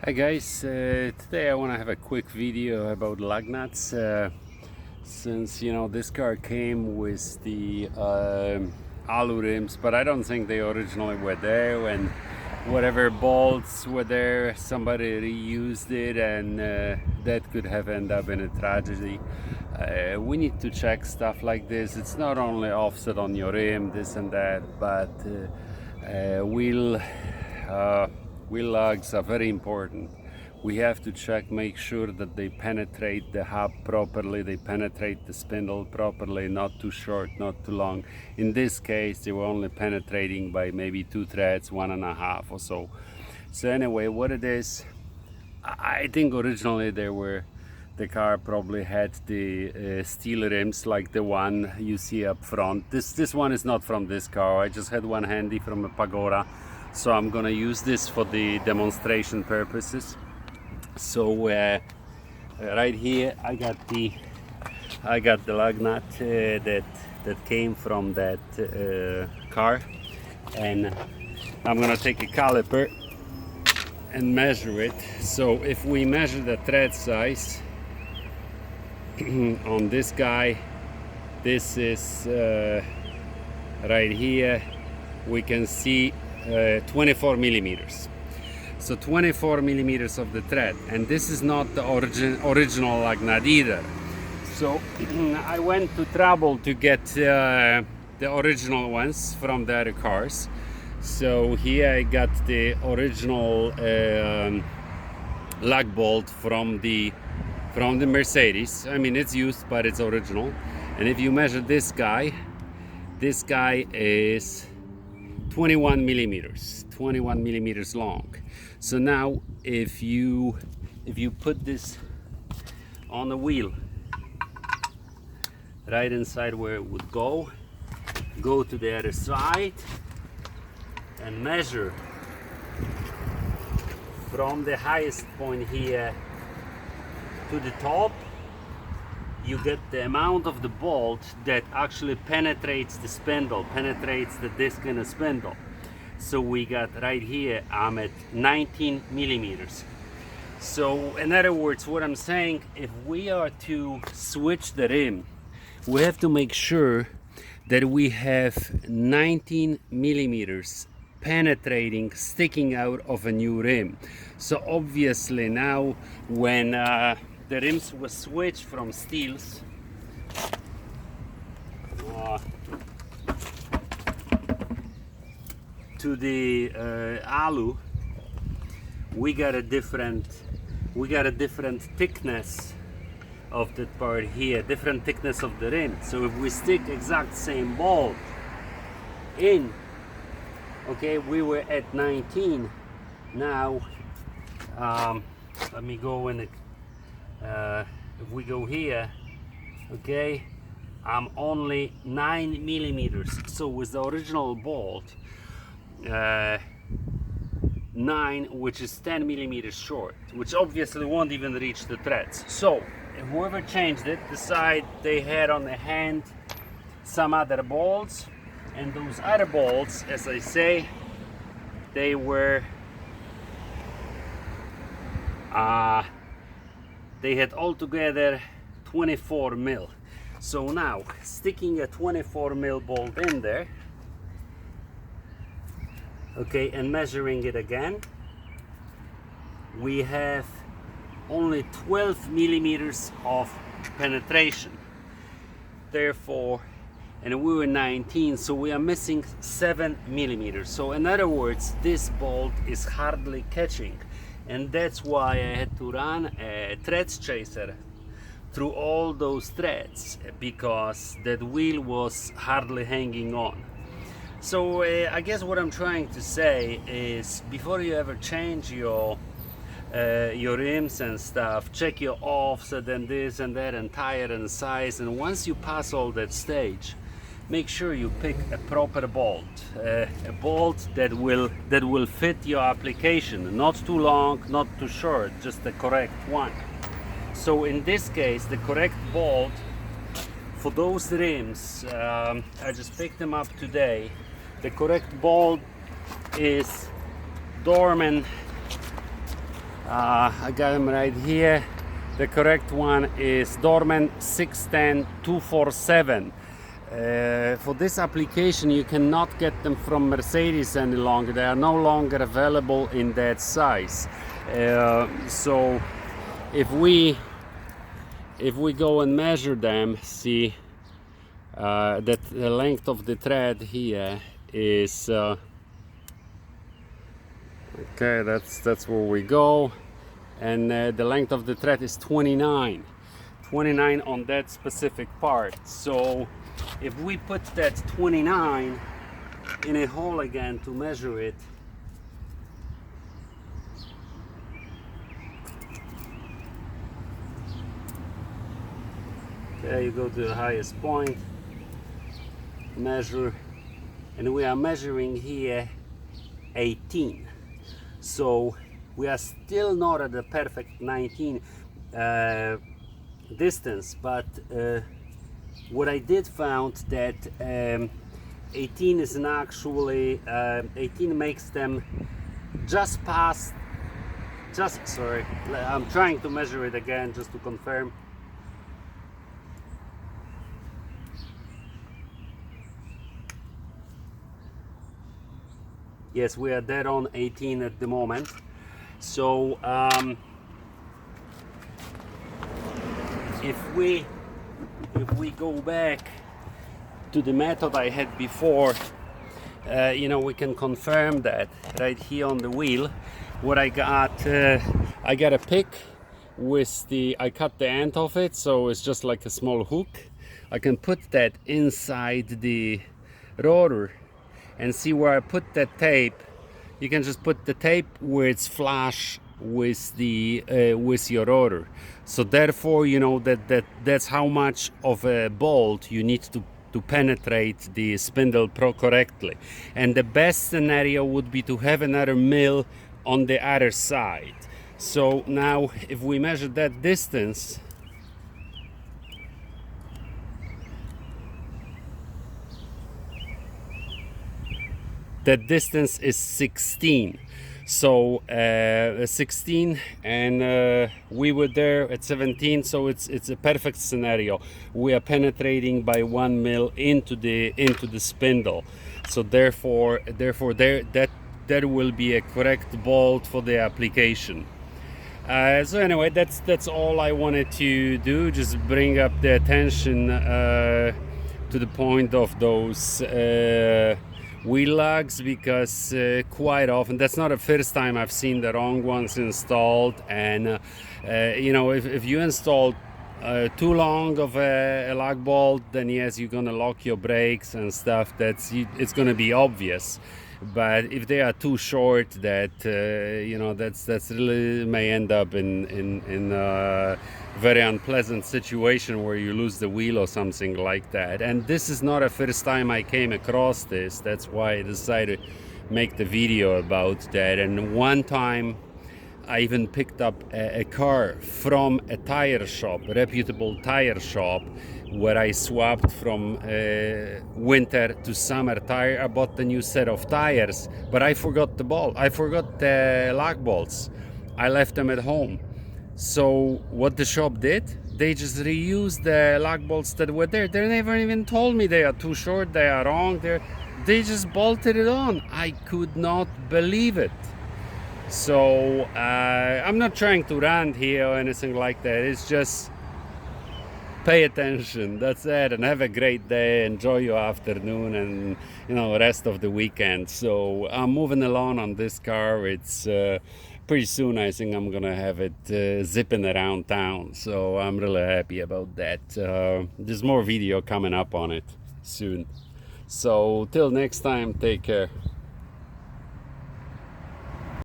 Hi guys, today I want to have a quick video about lug nuts. Since this car came with the alu rims, but I don't think they originally were there, and whatever bolts were there, somebody reused it, and that could have ended up in a tragedy. We need to check stuff like this. It's not only offset on your rim, this and that, but wheel lugs are very important. We have to check, make sure that they penetrate the hub properly, they penetrate the spindle properly, not too short, not too long. In this case, they were only penetrating by maybe 2 threads, 1.5 or so. So anyway, what it is, I think originally the car probably had the steel rims like the one you see up front. This one is not from this car. I just had one handy from a Pagoda, so I'm gonna use this for the demonstration purposes. So right here I got the lug nut that came from that car, and I'm gonna take a caliper and measure it. So if we measure the thread size on this guy, this is right here, we can see 24 millimeters. So 24 millimeters of the thread, and this is not the original lug nut either. So I went to trouble to get the original ones from the other cars. So here I got the original lug bolt from the Mercedes. I mean, it's used, but it's original. And if you measure this guy is 21 millimeters long. So now if you put this on the wheel right inside where it would go to the other side and measure from the highest point here to the top, you get the amount of the bolt that actually penetrates the spindle, penetrates the disc in the spindle. So we got right here, I'm at 19 millimeters. So in other words, what I'm saying, if we are to switch the rim, we have to make sure that we have 19 millimeters penetrating, sticking out of a new rim. So obviously now when the rims were switched from steels to the alu, we got a different thickness of that part here, different thickness of the rim. So if we stick exact same bolt in, okay, we were at 19. Now let me go in if we go here, okay, I'm only 9 millimeters. So with the original bolt, 9, which is 10 millimeters short, which obviously won't even reach the threads. So whoever changed it decided they had on the hand some other bolts, and those other bolts, as I say, they were they had altogether 24 mil. So now sticking a 24 mil bolt in there, okay, and measuring it again, we have only 12 millimeters of penetration. Therefore, and we were 19, so we are missing 7 millimeters. So in other words, this bolt is hardly catching, and that's why I had to run a threads chaser through all those threads, because that wheel was hardly hanging on. So I guess what I'm trying to say is, before you ever change your rims and stuff, check your offset and this and that and tire and size, and once you pass all that stage, make sure you pick a proper bolt, a bolt that will fit your application, not too long, not too short, just the correct one. So in this case, the correct bolt for those rims, I just picked them up today. The correct bolt is Dorman I got them right here. The correct one is Dorman 610247. For this application you cannot get them from Mercedes any longer. They are no longer available in that size. So if we go and measure them, see that the length of the thread here is okay, that's where we go, and the length of the thread is 29 on that specific part. So if we put that 29 in a hole again to measure it, there you go to the highest point, measure, and we are measuring here 18. So we are still not at the perfect 19 distance, but what I did found that 18 is actually 18 makes them just past, sorry, I'm trying to measure it again just to confirm. Yes, we are dead on 18 at the moment. So if we go back to the method I had before, you know, we can confirm that right here on the wheel. What I got a pick with I cut the end of it, so it's just like a small hook. I can put that inside the rotor and see where I put that tape. You can just put the tape where it's flush with the with your rotor. So therefore, you know that's how much of a bolt you need to penetrate the spindle correctly. And the best scenario would be to have another mill on the other side. So now if we measure that distance, that distance is 16. So 16, and we were there at 17, so it's a perfect scenario. We are penetrating by 1 mil into the spindle. So therefore there will be a correct bolt for the application. So anyway, that's all I wanted to do. Just bring up the attention to the point of those wheel lugs, because quite often, that's not the first time I've seen the wrong ones installed. And you know, if you install too long of a lug bolt, then yes, you're gonna lock your brakes and stuff. It's gonna be obvious. But if they are too short, that you know, that's really may end up in a very unpleasant situation where you lose the wheel or something like that. And this is not the first time I came across this. That's why I decided to make the video about that. And one time I even picked up a car from a tire shop, a reputable tire shop, where I swapped from winter to summer tire. I bought the new set of tires, but I forgot the bolt. I forgot the lug bolts. I left them at home. So what the shop did, they just reused the lug bolts that were there. They never even told me they are too short, they are wrong. They just bolted it on. I could not believe it. So I'm not trying to rant here or anything like that. It's just pay attention. That's it. And have a great day. Enjoy your afternoon and, you know, rest of the weekend. So I'm moving along on this car. It's pretty soon I think I'm gonna have it zipping around town. So I'm really happy about that. There's more video coming up on it soon. So till next time, take care.